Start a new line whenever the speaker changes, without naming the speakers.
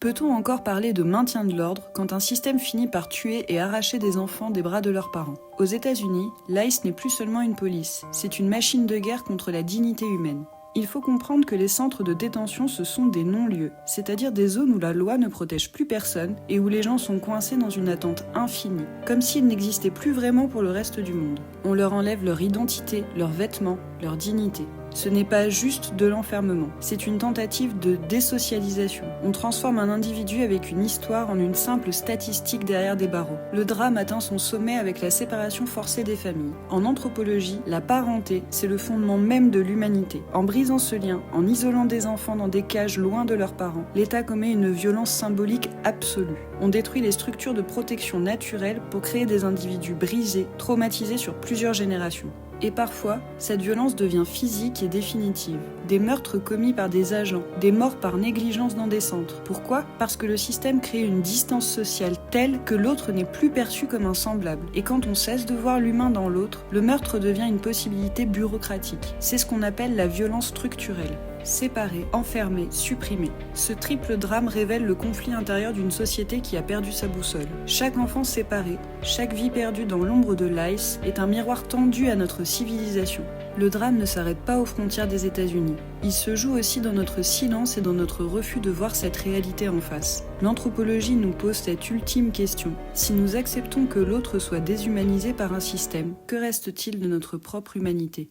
Peut-on encore parler de maintien de l'ordre quand un système finit par tuer et arracher des enfants des bras de leurs parents ? Aux États-Unis, l'ICE n'est plus seulement une police, c'est une machine de guerre contre la dignité humaine. Il faut comprendre que les centres de détention, ce sont des non-lieux, c'est-à-dire des zones où la loi ne protège plus personne et où les gens sont coincés dans une attente infinie, comme s'ils n'existaient plus vraiment pour le reste du monde. On leur enlève leur identité, leurs vêtements, leur dignité. Ce n'est pas juste de l'enfermement, c'est une tentative de désocialisation. On transforme un individu avec une histoire en une simple statistique derrière des barreaux. Le drame atteint son sommet avec la séparation forcée des familles. En anthropologie, la parenté, c'est le fondement même de l'humanité. En brisant ce lien, en isolant des enfants dans des cages loin de leurs parents, l'État commet une violence symbolique absolue. On détruit les structures de protection naturelle pour créer des individus brisés, traumatisés sur plusieurs générations. Et parfois, cette violence devient physique et définitive. Des meurtres commis par des agents, des morts par négligence dans des centres. Pourquoi ? Parce que le système crée une distance sociale telle que l'autre n'est plus perçu comme un semblable. Et quand on cesse de voir l'humain dans l'autre, le meurtre devient une possibilité bureaucratique. C'est ce qu'on appelle la violence structurelle. Séparé, enfermé, supprimé. Ce triple drame révèle le conflit intérieur d'une société qui a perdu sa boussole. Chaque enfant séparé, chaque vie perdue dans l'ombre de l'ICE est un miroir tendu à notre civilisation. Le drame ne s'arrête pas aux frontières des États-Unis. Il se joue aussi dans notre silence et dans notre refus de voir cette réalité en face. L'anthropologie nous pose cette ultime question. Si nous acceptons que l'autre soit déshumanisé par un système, que reste-t-il de notre propre humanité ?